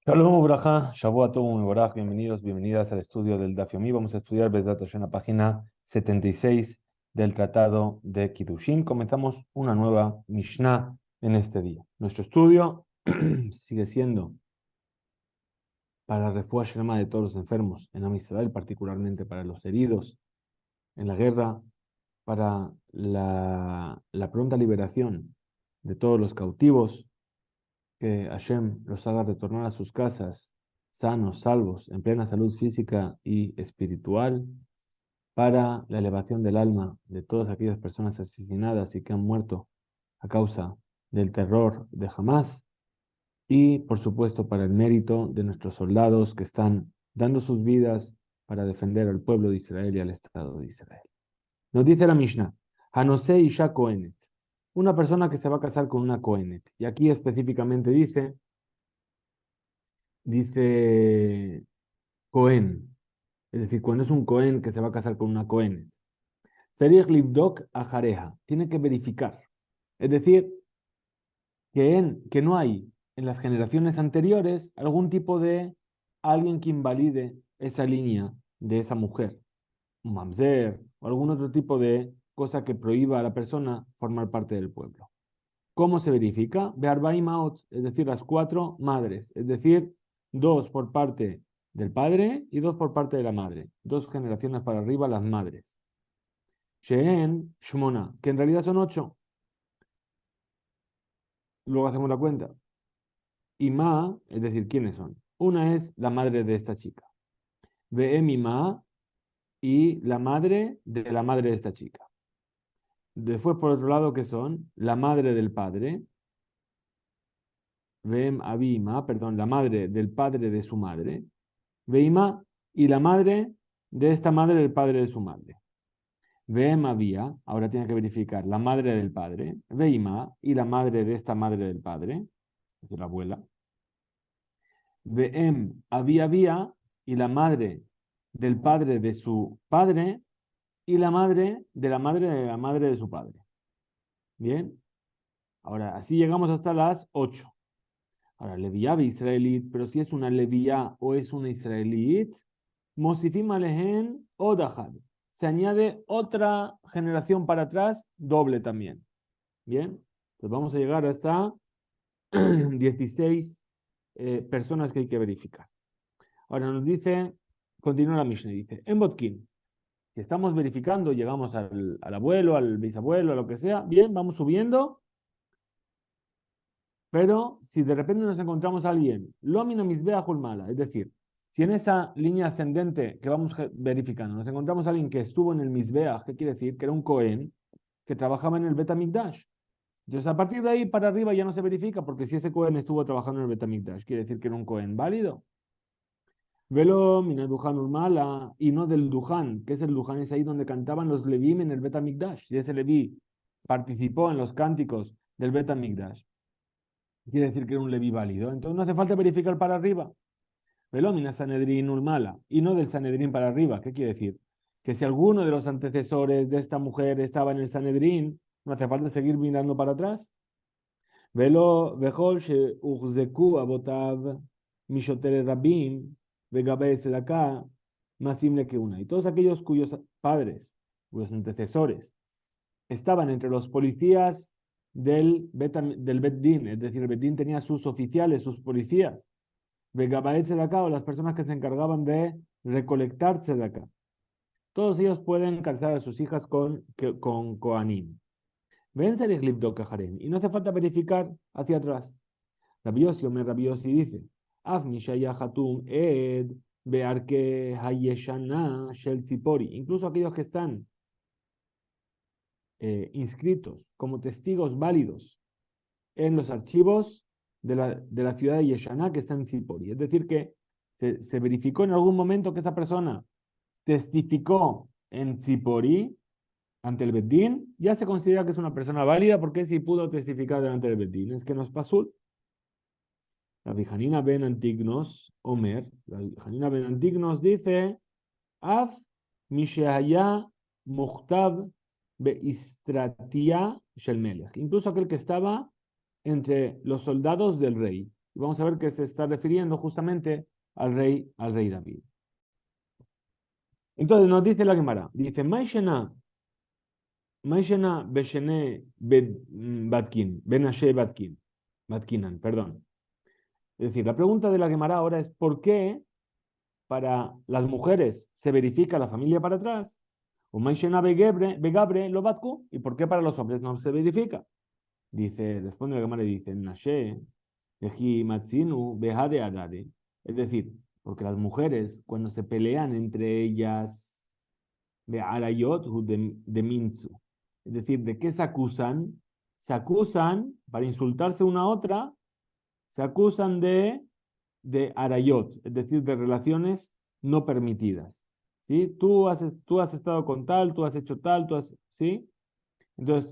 Shalom Ubraja, Shavua Tov Mevorach, bienvenidos, bienvenidas al estudio del Daf Yomi. Vamos a estudiar Bezrat Hashem, la página 76 del Tratado de Kiddushin. Comenzamos una nueva Mishnah en este día. Nuestro estudio sigue siendo para refuah shlema de todos los enfermos en Am Israel, particularmente para los heridos en la guerra, para la pronta liberación de todos los cautivos, que Hashem los haga retornar a sus casas sanos, salvos, en plena salud física y espiritual, para la elevación del alma de todas aquellas personas asesinadas y que han muerto a causa del terror de Hamas, y por supuesto para el mérito de nuestros soldados que están dando sus vidas para defender al pueblo de Israel y al Estado de Israel. Nos dice la Mishnah, Hanosé Isha Kohenet, una persona que se va a casar con una Kohenet. Y aquí específicamente dice Cohen, es decir, cuando es un Cohen que se va a casar con una Cohen. Serich Livdok Ajareja, tiene que verificar. Es decir, que no hay en las generaciones anteriores algún tipo de alguien que invalide esa línea de esa mujer, un mamzer o algún otro tipo de cosa que prohíba a la persona formar parte del pueblo. ¿Cómo se verifica? Be'arba'im Maot, es decir, las cuatro madres, es decir, dos por parte del padre y dos por parte de la madre. Dos generaciones para arriba las madres. Sheen, Shmona, que en realidad son ocho. Luego hacemos la cuenta. Y Ma, es decir, ¿quiénes son? Una es la madre de esta chica. Ve'em y Ma, y la madre de la madre de esta chica. Después, por otro lado, ¿qué son? La madre del padre. Ve'em Abima, perdón, la madre del padre de su madre. Veima y la madre de esta madre del padre de su madre. Veem había, ahora tiene que verificar la madre del padre. Veima y la madre de esta madre del padre, es decir, la abuela. Veem había y la madre del padre de su padre y la madre de la madre de la madre de su padre. Bien, ahora así llegamos hasta las 8. Ahora, Leviá israelít, pero si es una Leviá o es una israelít, Mosifim alehen odahad. Se añade otra generación para atrás, doble también. Bien, pues vamos a llegar hasta 16 personas que hay que verificar. Ahora nos dice, continúa la Mishnah, dice, en Botkin, si estamos verificando, llegamos al abuelo, al bisabuelo, a lo que sea, bien, vamos subiendo, pero si de repente nos encontramos a alguien, Lomina misbeachul mala, es decir, si en esa línea ascendente que vamos verificando nos encontramos a alguien que estuvo en el misbeach, ¿qué quiere decir? Que era un Cohen que trabajaba en el Betamikdash. Entonces, a partir de ahí para arriba ya no se verifica, porque si ese Cohen estuvo trabajando en el Betamikdash, quiere decir que era un Cohen válido. Velo mina Dujanul mala, y no del Dujan, que es el Dujan, es ahí donde cantaban los Levim en el Betamikdash. Si ese Leví participó en los cánticos del Betamikdash, quiere decir que era un Leví válido. Entonces no hace falta verificar para arriba. Velomina Sanedrín Ulmala, y no del Sanedrín para arriba. ¿Qué quiere decir? Que si alguno de los antecesores de esta mujer estaba en el Sanedrín, no hace falta seguir mirando para atrás. Velo Vejol she Uchzeku Abotav Mishotere Rabim Vegabe Sedaka Masim que una. Y todos aquellos cuyos padres, cuyos antecesores, estaban entre los policías del Bet Din, es decir, el Bet Din tenía sus oficiales, sus policías, Vegabaet Tzedakah, o las personas que se encargaban de recolectar Tzedakah. Todos ellos pueden casar a sus hijas con Kohanim. Ven Serich Livdok Kajarem. Y no hace falta verificar hacia atrás. Rabiosi Omer Rabiosi dice, Af Mishaya Hatum Ed Bearke Hayeshana Shel Tzipori. Incluso aquellos que están inscritos como testigos válidos en los archivos de la ciudad de Yeshaná que está en Tzipori. Es decir, que se verificó en algún momento que esa persona testificó en Tzipori ante el Beddín, ya se considera que es una persona válida porque si pudo testificar delante del Beddín. Es que no es pasul. La Vijanina Ben Antignos, Omer, la Vijanina Ben Antignos dice, Af Mishehaya Muhtab Beistratia Shel Melech. Incluso aquel que estaba entre los soldados del rey. Y vamos a ver que se está refiriendo justamente al rey David. Entonces nos dice la Gemara, dice, Maishena beshene batkin, benashe batkin, batkinan, perdón. Es decir, la pregunta de la Gemara ahora es, ¿por qué para las mujeres se verifica la familia para atrás? O Maishena begabre lo batku, ¿y por qué para los hombres no se verifica? Dice, responde la Gemara y dice, Nashe, Eji matzinu, behade adade. Es decir, porque las mujeres, cuando se pelean entre ellas, be'arayot de minzu. Es decir, ¿de qué se acusan? Se acusan, para insultarse una a otra, se acusan de arayot, es decir, de relaciones no permitidas. ¿Sí? Tú has estado con tal, tú has hecho tal, ¿sí? Entonces,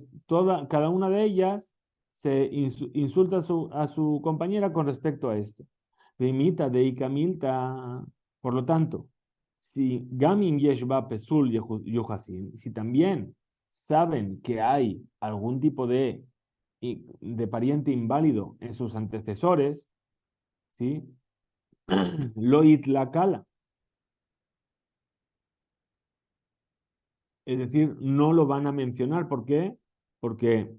cada una de ellas se insulta a su compañera con respecto a esto. Vimita de Ikamilta. Por lo tanto, si Gamin Yeshba Pesul Yohasin, si también saben que hay algún tipo de pariente inválido en sus antecesores, ¿sí? Lo itlakala. Es decir, no lo van a mencionar. ¿Por qué? Porque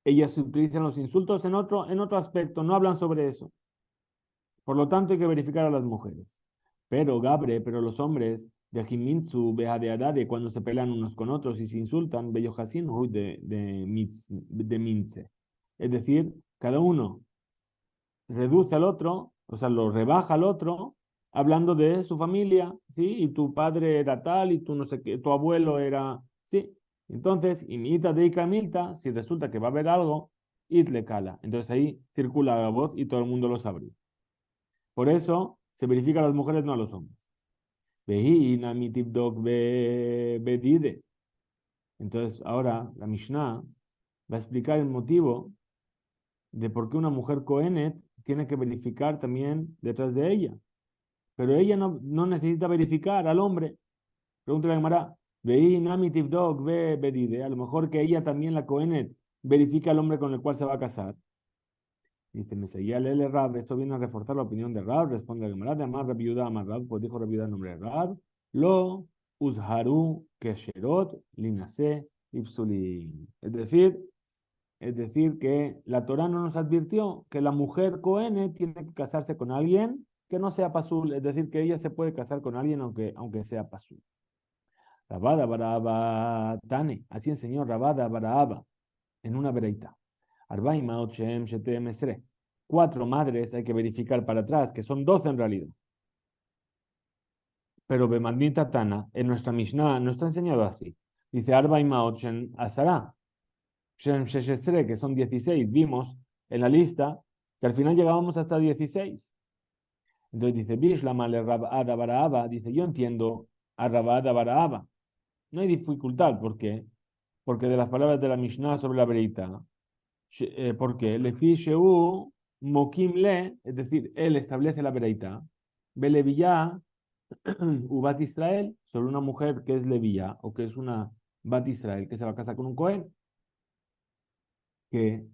ellas utilizan los insultos en otro aspecto, no hablan sobre eso. Por lo tanto, hay que verificar a las mujeres. Pero los hombres, de Jiminzu, de Adade, cuando se pelean unos con otros y se insultan, Beyohasin, de Mince. Es decir, cada uno reduce al otro, o sea, lo rebaja al otro, hablando de su familia, ¿sí? Y tu padre era tal, y tú no sé qué, tu abuelo era, ¿sí? Entonces, imita de Ikamilta, si resulta que va a haber algo, itle cala. Entonces ahí circula la voz y todo el mundo lo sabrá. Por eso se verifica a las mujeres, no a los hombres. Bedide. Entonces ahora la Mishnah va a explicar el motivo de por qué una mujer Cohenet tiene que verificar también detrás de ella. Pero ella no necesita verificar al hombre. Pregunta la Gemara, bedide. A lo mejor que ella también, la Cohenet, verifica al hombre con el cual se va a casar. Dice, me seguía Lele Rab, esto viene a reforzar la opinión de Rab, responde la Gemara, de Amar Rabiuda Amar Rab, pues dijo Rabiuda el nombre de Rab, lo uzharu kesherot linase ipsulin. Es decir, que la Torah no nos advirtió que la mujer cohene tiene que casarse con alguien que no sea pasul, es decir, que ella se puede casar con alguien aunque sea pasul. Rabada Baraba Tane, así enseñó Rabada Baraba en una bereita. Cuatro madres hay que verificar para atrás, que son 12 en realidad. Pero Bemandita Tana, en nuestra Mishnah, no está enseñado así. Dice Arba Shem Asara, Shem Sheshestre, que son 16. Vimos en la lista que al final llegábamos hasta 16. Entonces dice Bishlama le Rabada Baraaba, dice yo entiendo a Rabada Baraaba. No hay dificultad, ¿por qué? Porque de las palabras de la Mishnah sobre la verita, porque le Sheu Mokim le, es decir, él establece la vereita, Belevilla Ubat Israel, sobre una mujer que es Levilla o que es una Bat Israel que se va a casar con un Cohen, que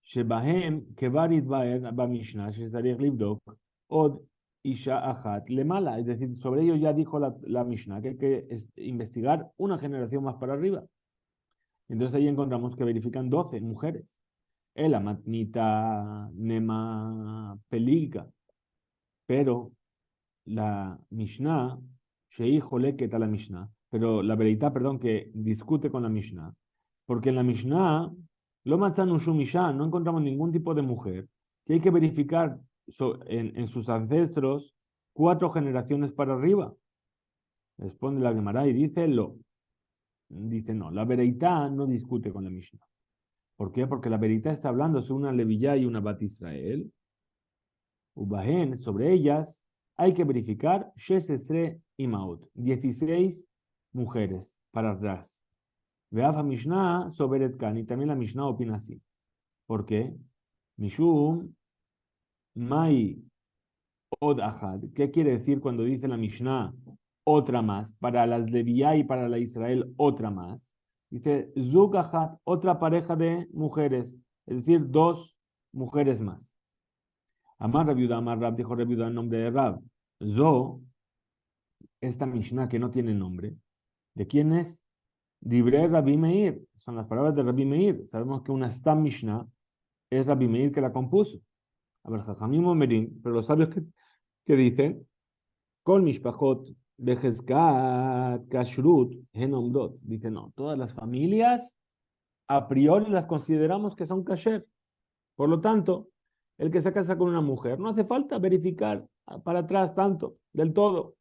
Shebahem, que Barit Baer, Ba Mishnah, Shestarech Livdok, Od Isha Achat Lemala, es decir, sobre ello ya dijo la Mishnah que hay que investigar una generación más para arriba. Entonces ahí encontramos que verifican 12 mujeres. El matnita nema peliga, pero la Mishnah, Shei Joleket a la Mishnah, pero la veredad, perdón, que discute con la Mishnah, porque en la Mishnah, lo matan Shumisha, no encontramos ningún tipo de mujer, que hay que verificar en sus ancestros 4 generaciones para arriba. Responde la Gemara y dice dice no, la veredad no discute con la Mishnah. ¿Por qué? Porque la veredad está hablando sobre una Levilla y una Bat Israel. Ubahen, sobre ellas, hay que verificar Shesesre y Maut, 16 mujeres para atrás. Veafa Mishnah sobre Etkan, y también la Mishnah opina así. ¿Por qué? Mishum Mai Od Ahad. ¿Qué quiere decir cuando dice la Mishnah otra más? Para las Levía y para la Israel, otra más. Dice Zug Ahad, otra pareja de mujeres, es decir, 2 mujeres más. Amar Rabiuda, Amar Rab, dijo Rabiuda en nombre de Rab. Zo, esta Mishnah que no tiene nombre, ¿de quién es? Dibre Rabbi Meir, son las palabras de Rabbi Meir. Sabemos que una Stam Mishnah es Rabbi Meir que la compuso. A ver, Jajamim Omerim, pero los sabios que dicen, Kol Mishpachot Behezkat Kashrut Henomdot. Dice, no, todas las familias a priori las consideramos que son kasher. Por lo tanto, el que se casa con una mujer, no hace falta verificar para atrás tanto, del todo.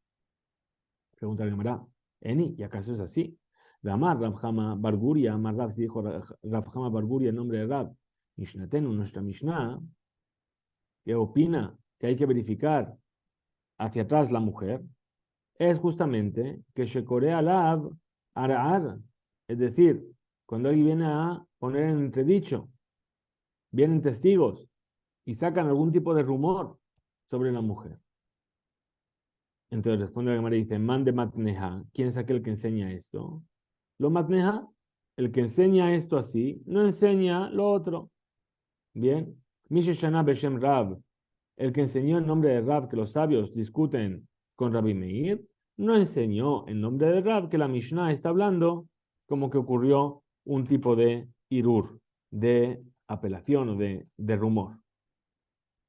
Pregunta la Gemara, Eni, ¿y acaso es así? Ramar, Rabjama Barguria, Amar Rab, dijo Rabjama Barguria en nombre de Rab, Mishnatenu, nuestra Mishnah, que opina que hay que verificar hacia atrás la mujer, es justamente que Shekorea Lab Ara'ar, es decir, cuando alguien viene a poner en entredicho, vienen testigos y sacan algún tipo de rumor sobre la mujer. Entonces responde la Gemara y dice, Mande Matneja, ¿quién es aquel que enseña esto? Lo Matneja, el que enseña esto así, no enseña lo otro. Bien, Misheshana Beshem Rab, el que enseñó en nombre de Rab que los sabios discuten con Rabbi Meir, no enseñó en nombre de Rab que la Mishnah está hablando como que ocurrió un tipo de irur, de apelación o de rumor.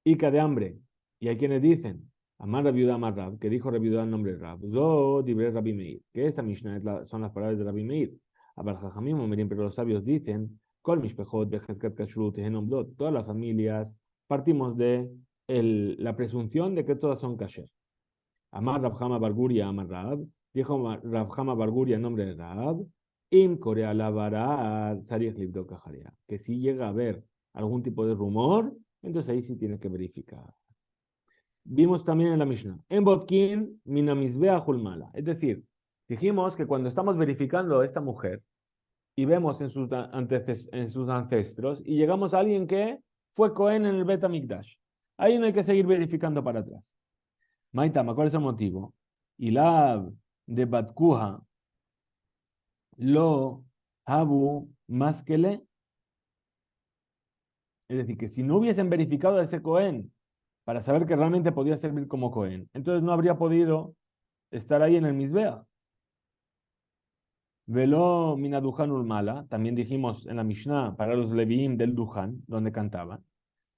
Ica de hambre. Y hay quienes dicen, Amar Rabiuda Amar Rab, que dijo Rabiuda en nombre de Rab, Zo dibre Rabbi Meir, que esta Mishnah son las palabras de Rabbi Meir. Abar Jajamim Omerim, pero los sabios dicen, Kol Mishpechot Behezkat Kashrut Henomdot, todas las familias partimos de la presunción de que todas son kasher. Amar Rabjama Barguria Amar Rab, dijo Rabjama Barguria en nombre de Rab, Im Korea Lavarad Sarich Libdo Kajaria, que si llega a haber algún tipo de rumor, entonces ahí sí tiene que verificar. Vimos también en la Mishnah, en Botkin Minamizbea Hulmala, es decir, dijimos que cuando estamos verificando a esta mujer y vemos en sus ancestros y llegamos a alguien que fue Cohen en el Bet HaMikdash, ahí no hay que seguir verificando para atrás. Maitama, ¿cuál es el motivo? Ilab de Batkuha lo Abu Maskele. Es decir, que si no hubiesen verificado a ese Cohen para saber que realmente podía servir como Cohen, entonces no habría podido estar ahí en el Mizbeach. Velo Minadujanul Mala, también dijimos en la Mishnah para los Leviim del Dujan, donde cantaban.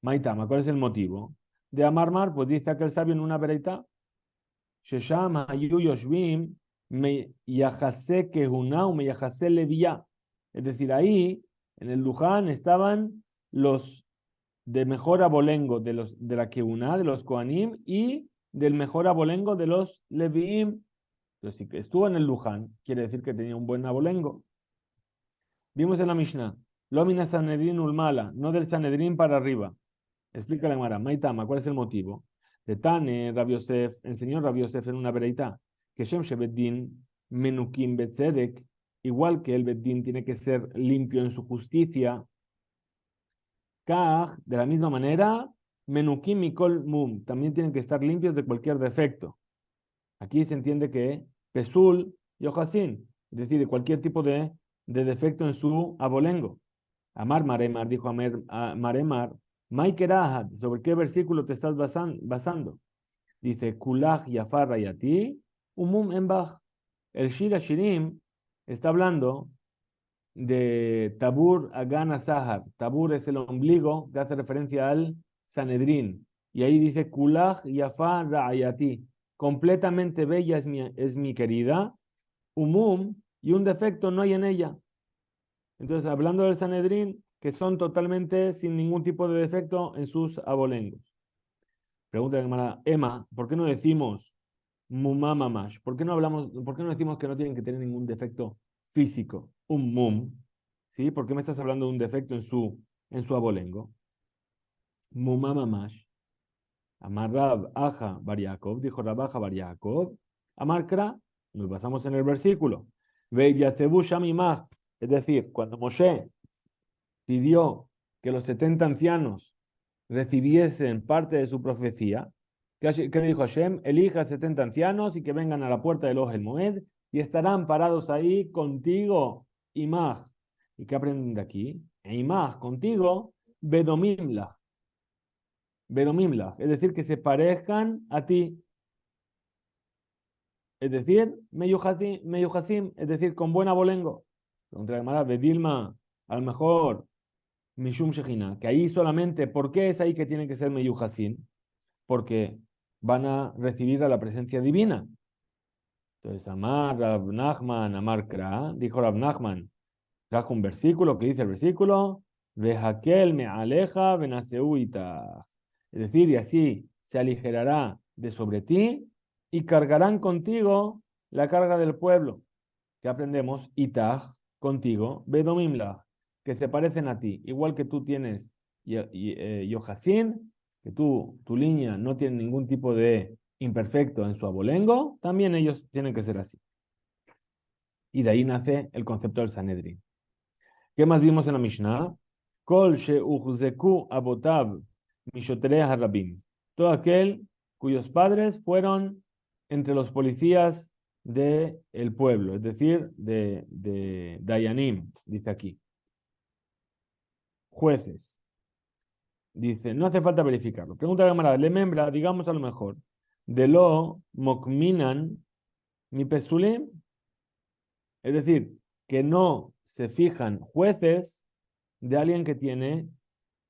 Maitama, ¿cuál es el motivo? De Amarmar, pues dice aquel sabio en una vereita, Shesham Hayu Yoshvim me yajase kehuna me yajase levia. Es decir, ahí en el Dujan estaban los de mejor abolengo de la kehuna, de los Kohanim, y del mejor abolengo de los Leviim. Entonces, si estuvo en el Luján, quiere decir que tenía un buen abolengo. Vimos en la Mishnah, Lomina Sanedrin Ulmala, no del Sanedrin para arriba. Explica la Gemara, Maitama, ¿cuál es el motivo? De Tane, Rabbi Yosef, enseñó Rabbi Yosef en una vereita, que Shem Shebeddin Menukim Betzedek, igual que el Beddin tiene que ser limpio en su justicia, Kaj, de la misma manera, Menukim Mikol Mum, también tienen que estar limpios de cualquier defecto. Aquí se entiende que Pesul y Ojasin, es decir, de cualquier tipo de defecto en su abolengo. Amar Maremar, dijo a Maremar, Maikerahat, ¿sobre qué versículo te estás basando? Dice, Kulach Yafar Rayati, Umum Embach. El Shira Shirim está hablando de Tabur Agana Sahar. Tabur es el ombligo que hace referencia al Sanedrín. Y ahí dice, Kulach Yafar Rayati. Completamente bella es mi querida, umum, y un defecto no hay en ella. Entonces, hablando del Sanedrín, que son totalmente sin ningún tipo de defecto en sus abolengos. Pregunta de Gemara, Emma, ¿por qué no decimos mumamamash? ¿Por qué no decimos que no tienen que tener ningún defecto físico? Un mum, ¿sí? ¿Por qué me estás hablando de un defecto en su abolengo? Mumamamash. Amar Rab Aja Bar Yaakov, dijo Rab Aja Bar Yaakov, Amar Kra, nos basamos en el versículo, Veyatzebu Shamimach, es decir, cuando Moshe pidió que los 70 ancianos recibiesen parte de su profecía, ¿qué le dijo Hashem? Elija 70 ancianos y que vengan a la puerta del Ohel Moed y estarán parados ahí contigo, Imach. ¿Y qué aprenden de aquí? E Imach, contigo, Bedomimlach. Bedomimlach, es decir, que se parezcan a ti. Es decir, meyuhasim, es decir, con buen abolengo. Contra la Gemara, Bedilma, a lo mejor, Mishum Shechina, que ahí solamente, ¿por qué es ahí que tienen que ser meyuhasim? Porque van a recibir a la presencia divina. Entonces, Amar Rab Nachman, Amar Kra, dijo Rab Nachman, trajo un versículo, que dice el versículo, Vejakel me aleja benaseuita. Es decir, y así se aligerará de sobre ti y cargarán contigo la carga del pueblo. Que aprendemos, Itach, contigo, Bedomimla, que se parecen a ti, igual que tú tienes Yohasin, que tu línea no tiene ningún tipo de imperfecto en su abolengo, también ellos tienen que ser así. Y de ahí nace el concepto del Sanedrin. ¿Qué más vimos en la Mishnah? Kol she'uchzeku abotav mishoterei harabim. Todo aquel cuyos padres fueron entre los policías del pueblo, es decir, de Dayanim, dice aquí. Jueces. Dice, no hace falta verificarlo. Pregunta la camarada, le membra, digamos a lo mejor, de lo mokminan mi pesulim, es decir, que no se fijan jueces de alguien que tiene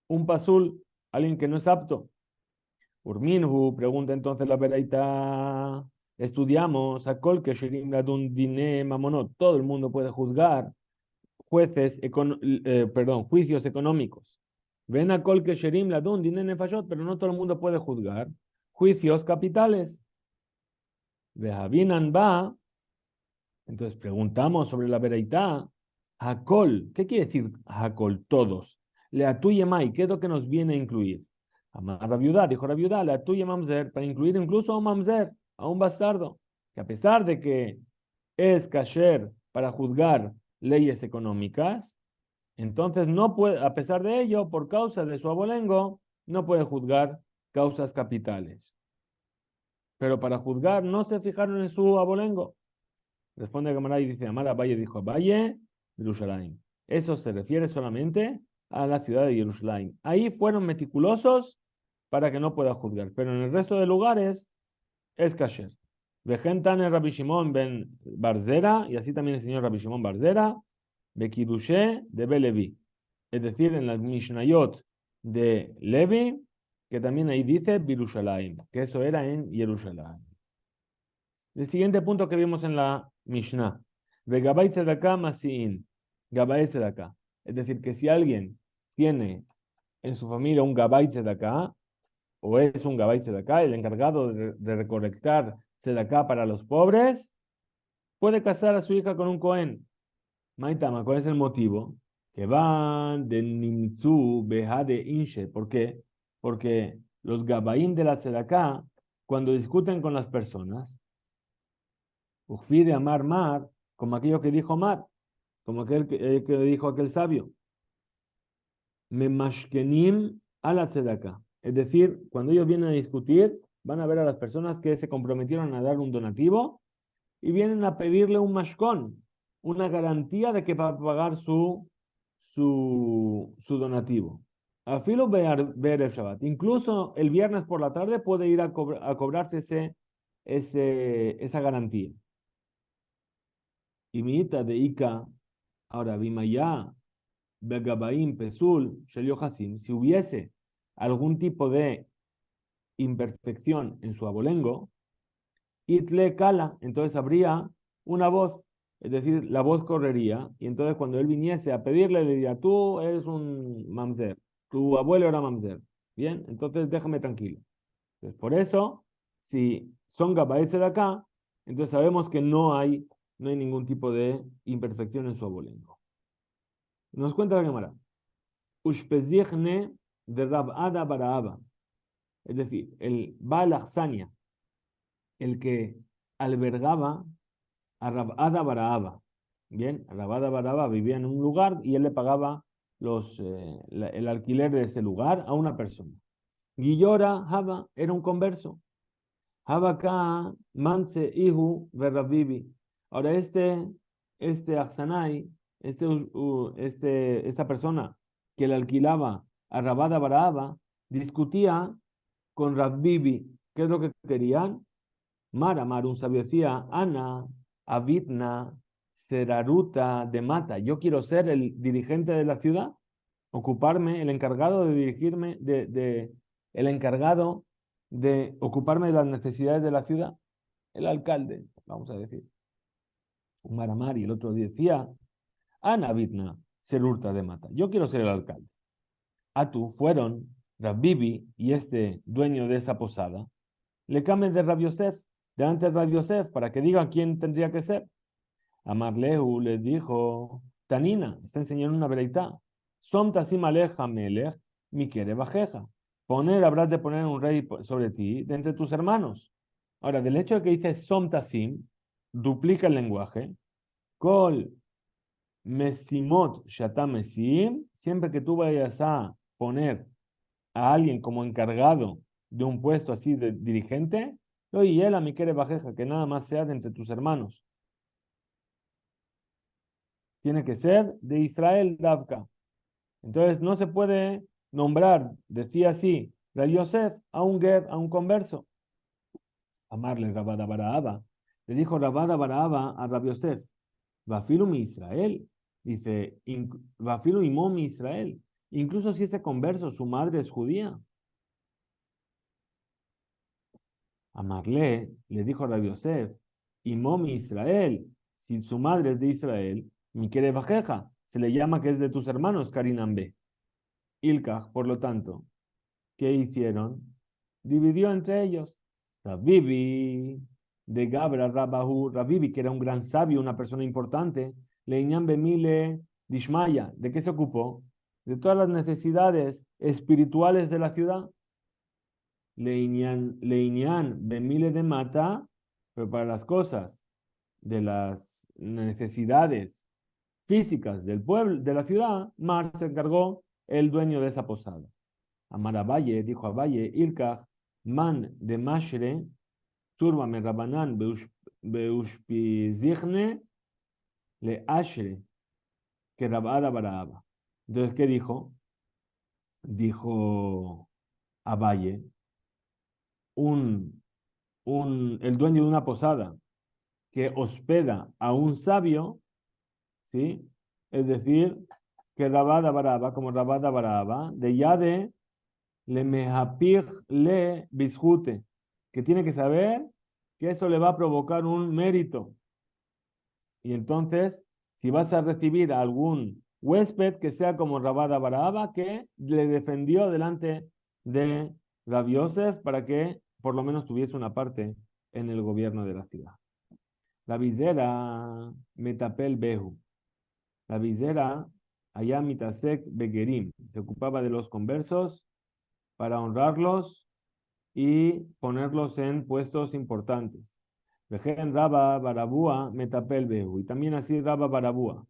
un pasul, alguien que no es apto. Urminhu, pregunta entonces la veraita, estudiamos a kol que shirim ladun dine mamonot, todo el mundo puede juzgar jueces, juicios económicos. Ven a kol que shirim ladun dine nefashot, pero no todo el mundo puede juzgar juicios capitales. Vejavinan va, entonces preguntamos sobre la veraita, Hakol, ¿qué quiere decir Hakol? Todos. Le atuye mai, ¿qué es lo que nos viene a incluir? Amar la viuda, dijo la viuda, le atuye mamzer, para incluir incluso a un mamzer, a un bastardo, que a pesar de que es kasher para juzgar leyes económicas, entonces no puede, a pesar de ello, por causa de su abolengo, no puede juzgar causas capitales. Pero para juzgar no se fijaron en su abolengo. Responde Gamará y dice, Amar Abaye dijo Abaye, Jerusalén. Eso se refiere solamente a la ciudad de Jerusalén. Ahí fueron meticulosos para que no pueda juzgar, pero en el resto de lugares es kasher. Vejentan el Rabbi Shimon ben Barzera, y así también el señor Rabbi Shimon Barzera, Bekidushe de Belevi. Es decir, en las Mishnayot de Levi, que también ahí dice Jerusalén, que eso era en Jerusalén. El siguiente punto que vimos en la Mishnah. Vegabay tzedakah masiin. Gabay tzedakah. Es decir, que si alguien tiene en su familia un gabay tzedakah, o es un gabay tzedakah, el encargado de recolectar tzedakah para los pobres, puede casar a su hija con un cohen. Maitama, ¿cuál es el motivo? Que van de nimsu beha de inshe. ¿Por qué? Porque los gabaim de la tzedakah, cuando discuten con las personas, Ufide amar mar, como aquello que dijo Mar, como aquel que dijo aquel sabio. Memashkenim a la tzedaka. Es decir, cuando ellos vienen a discutir, van a ver a las personas que se comprometieron a dar un donativo y vienen a pedirle un mashkon, una garantía de que va a pagar su donativo. Afilo ver el Shabbat. Incluso el viernes por la tarde puede ir a cobrarse esa garantía. Y miita de Ika, ahora Bimaya, Begabaim, Pesul, Shelio Hasim, si hubiese algún tipo de imperfección en su abolengo, Itle Kala, entonces habría una voz, es decir, la voz correría, y entonces cuando él viniese a pedirle, le diría, tú eres un mamzer, tu abuelo era mamzer, bien, entonces déjame tranquilo. Entonces, por eso, si son gabaetes de acá, entonces sabemos que no hay ningún tipo de imperfección en su abolengo. Nos cuenta la Gemara. Ushpezichne de Rabada Baraaba. Es decir, el Baal Achsania, el que albergaba a Rabada Baraaba. Bien, Rabada Baraaba vivía en un lugar y él le pagaba el alquiler de ese lugar a una persona. Guillora Haba era un converso. Habaka Manse Ihu Verrabibi. Ahora este Aksanai, esta persona que le alquilaba a Rabada Baraaba, discutía con Rav Bibi. ¿Qué es lo que querían? Mar, un sabio decía, Ana, Avidna, Seraruta de Mata. Yo quiero ser el dirigente de la ciudad, ocuparme, el encargado de dirigirme, el encargado de ocuparme de las necesidades de la ciudad, el alcalde, vamos a decir. Mar, y el otro decía, Ana, Avidna, Serurta de Mata. Yo quiero ser el alcalde. Atu fueron Rav Bibi y este dueño de esa posada, le cambian de Rav Yosef, delante de Rav Yosef, para que digan quién tendría que ser. Amarlehu les dijo, Tanina, está enseñando una vereitá. Som tasim aleja melech, mi quiere bajeja. Habrás de poner un rey sobre ti de entre tus hermanos. Ahora, del hecho de que dice som tasim, duplica el lenguaje. Kol mesimot shatam mesim, siempre que tú vayas a poner a alguien como encargado de un puesto así de dirigente, y él a mi quiere bajeja, que nada más sea de entre tus hermanos. Tiene que ser de Israel Davka. Entonces no se puede nombrar, decía así, Rav Yosef a un ger, a un converso. Amarle Rabada Baraaba. Le dijo Rabada Baraaba a Rav Yosef, Vafilu mi Israel. Dice, Vafilu imó mi Israel. Incluso si ese converso, su madre es judía. Amarle le dijo a Rav Yosef, imó mi Israel. Si su madre es de Israel, mi quiere bajeja. Se le llama que es de tus hermanos, Karinambe. Ilkach, por lo tanto, ¿qué hicieron? Dividió entre ellos. Rabibi, de Gabra, Rabahu, Rabibi, que era un gran sabio, una persona importante, Leiñan Bemile, Dishmaya, ¿de qué se ocupó? De todas las necesidades espirituales de la ciudad. Leiñan Bemile de Mata, pero para las cosas de las necesidades físicas del pueblo, de la ciudad, Mar se encargó el dueño de esa posada. Amar a Valle, dijo a Valle, Ilkach, man de Mashre, turba me rabanan beushpizichne le ashre, que rabada baraaba. Entonces, ¿qué dijo? Dijo a Valle, el dueño de una posada que hospeda a un sabio, ¿sí? Es decir, que rabada baraba, como rabada baraba, de yade le mehapig le bisjute, que tiene que saber que eso le va a provocar un mérito. Y entonces, si vas a recibir a algún huésped que sea como Rabada Baraba, que le defendió delante de Rav Yosef para que por lo menos tuviese una parte en el gobierno de la ciudad. La visera Metapel Behu. La visera allá Mitasek Begerim. Se ocupaba de los conversos para honrarlos y ponerlos en puestos importantes. Vejen Raba Barabúa Metapel Behu. Y también así Raba Barabúa.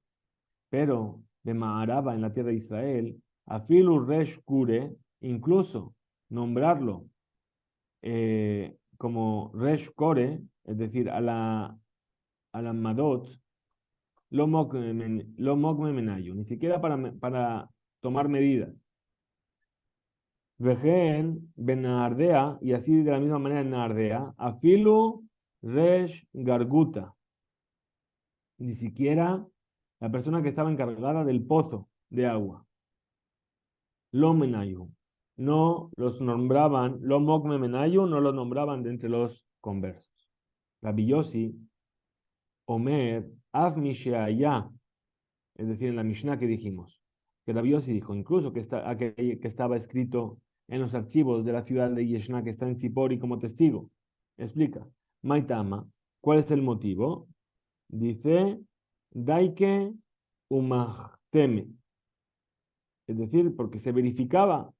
Pero de Maharaba en la tierra de Israel, Afilu Resh Kure, incluso nombrarlo como Resh Kore, es decir, a la Madot, lo mokme menayo, ni siquiera para tomar medidas. Vejen Benardea, y así de la misma manera en Nardea, Afilu Resh Garguta, ni siquiera la persona que estaba encargada del pozo de agua. Lo menayu. No los nombraban, lo mokme menayu, no los nombraban de entre los conversos. Rabbi Yossi, Omer, Af Misheaya, es decir, en la Mishnah que dijimos, que Rabbi Yossi dijo, incluso que estaba escrito en los archivos de la ciudad de Yeshna, que está en Sipori como testigo. Explica, Maitama, ¿cuál es el motivo? Dice, Daike Umachteme, es decir, porque se verificaba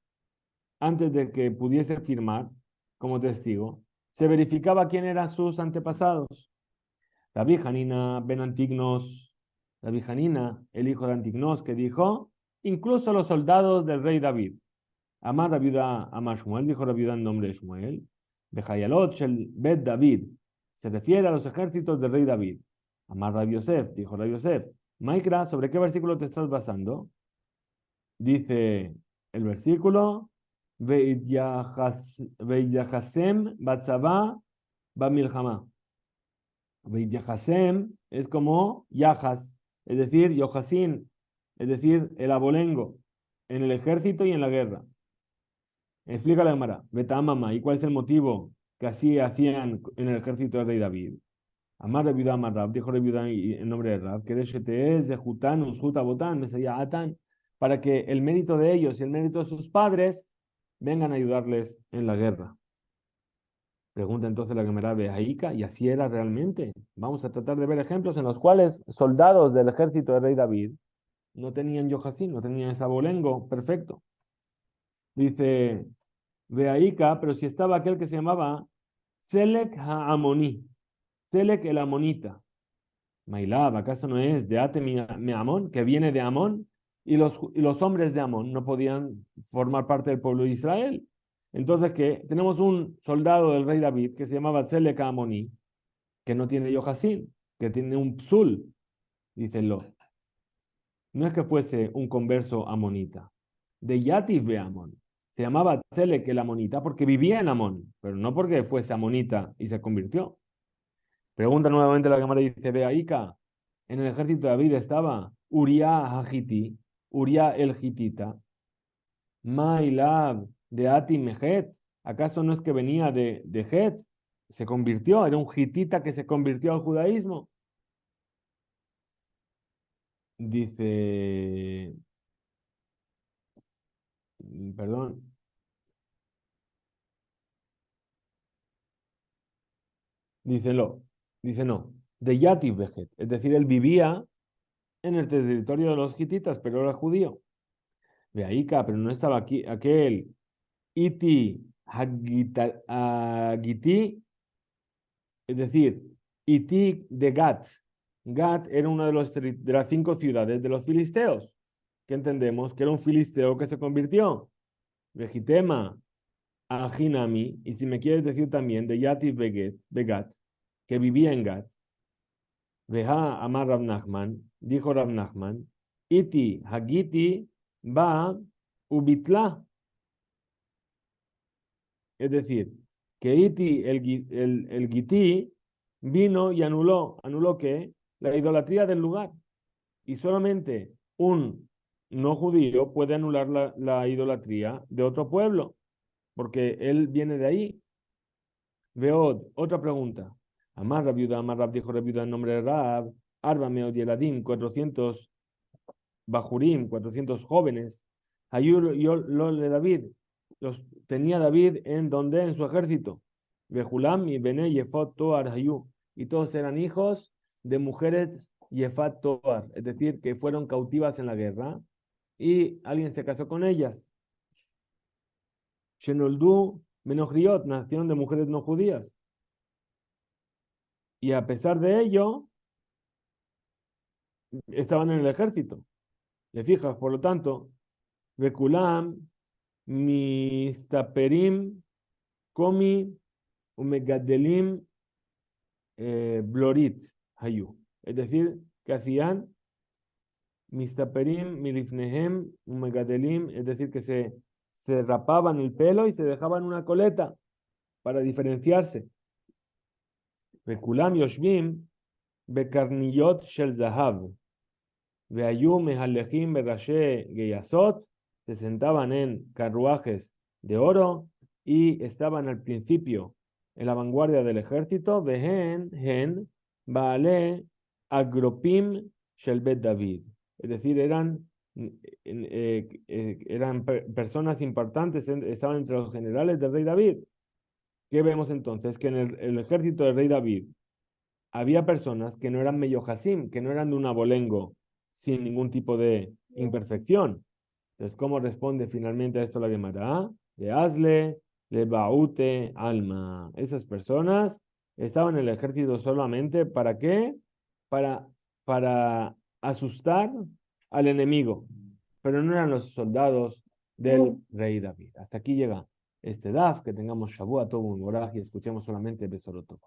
antes de que pudiese firmar como testigo, se verificaba quién eran sus antepasados. Rabbi Hanina ben Antignos, Rabbi Hanina, el hijo de Antignos, que dijo, incluso los soldados del rey David. Amar la viuda, Amar Shmuel, dijo la viuda en nombre de Shmuel, Bejayalot shel Bet David, se refiere a los ejércitos del rey David. Amar Rabbi Yosef, dijo Rabbi Yosef, Maikra, ¿sobre qué versículo te estás basando? Dice el versículo, Veidyahasem batzaba bamilchama. Veidyahasem es como Yahas, es decir, Yohasin, es decir, el abolengo, en el ejército y en la guerra. Explica la Gemara, Betamama, ¿y cuál es el motivo que así hacían en el ejército del rey David? Amar Rebiudá Amar Rab, dijo Rebiudá en nombre de Rab, que de es de Jután, Usjuta Botán, Mesaya Atán, para que el mérito de ellos y el mérito de sus padres vengan a ayudarles en la guerra. Pregunta entonces la Gemara Behaíka, y así era realmente. Vamos a tratar de ver ejemplos en los cuales soldados del ejército del rey David no tenían Yohasin, no tenían ese abolengo perfecto. Dice Behaíka, pero si estaba aquel que se llamaba Selek Ha'amoni, Selek el Amonita. Mailab, ¿acaso no es de Ate Amón, que viene de Amón? Y los hombres de Amón no podían formar parte del pueblo de Israel. Entonces, ¿qué? Tenemos un soldado del rey David que se llamaba Selek Ha'amoni, que no tiene Yohasin, que tiene un psul, dícenlo. No es que fuese un converso amonita. De Yatif de Amón. Se llamaba Selek el amonita porque vivía en Amón, pero no porque fuese amonita y se convirtió. Pregunta nuevamente la Cámara y dice, ve Ica, en el ejército de David estaba Uriah Hagiti, Uriah el Hitita, Mailab de Ati Mejet. ¿Acaso no es que venía de Het? Se convirtió, era un hitita que se convirtió al judaísmo. Dice, perdón, dice no, de Yativ Vejet, es decir, él vivía en el territorio de los hititas, pero era judío. De Aica, pero no estaba aquí, aquel Iti Hagiti, es decir, Iti de Gat. Gat era una de las 5 ciudades de los filisteos, que entendemos que era un filisteo que se convirtió. Vejitema, Ajinami, y si me quieres decir también de Yativ Begat, que vivía en Gat, Veja Amar Rab Nachman, dijo Rab Nachman, Iti Hagiti ba Ubitla, es decir, que Iti, el Gití, vino y ¿anuló qué? La idolatría del lugar. Y solamente un no judío puede anular la idolatría de otro pueblo, porque él viene de ahí. Veo otra pregunta. Amar Rab dijo Rab Yuda en nombre de Rab, Arba Meod Yeladim, 400 Bajurim, 400 jóvenes. Ayur lo de David, los tenía David en donde, en su ejército. Bejulam y Bene Yefot Toar Hayu, y todos eran hijos de mujeres Yefat Toar, es decir, que fueron cautivas en la guerra, y alguien se casó con ellas. Shenoldu Menochriot, nacieron de mujeres no judías. Y a pesar de ello, estaban en el ejército. ¿Le fijas? Por lo tanto, Bekulam, Mistaperim, Komi, Umegadelim, Blorit, Hayu. Es decir, que hacían Mistaperim, Milifnehem, Umegadelim, es decir, que se rapaban el pelo y se dejaban una coleta para diferenciarse. Bekulam Yoshvim, Bekarniyot Shel Zahav. Veayu Mehalejim Berashe Geyasot, se sentaban en carruajes de oro y estaban al principio en la vanguardia del ejército. Vehen, Hen, Baale, Agropim, Shelbet David. Es decir, eran personas importantes, estaban entre los generales del rey David. ¿Qué vemos entonces? Que en el ejército del rey David había personas que no eran Meyohasim, que no eran de un abolengo sin ningún tipo de imperfección. Entonces, ¿cómo responde finalmente a esto la Gemara? De Asle, le Baute, Alma. Esas personas estaban en el ejército solamente ¿para qué? Para asustar al enemigo, pero no eran los soldados del rey David. Hasta aquí llega este DAF, que tengamos Shavuot, todo un y escuchemos solamente Besoroto.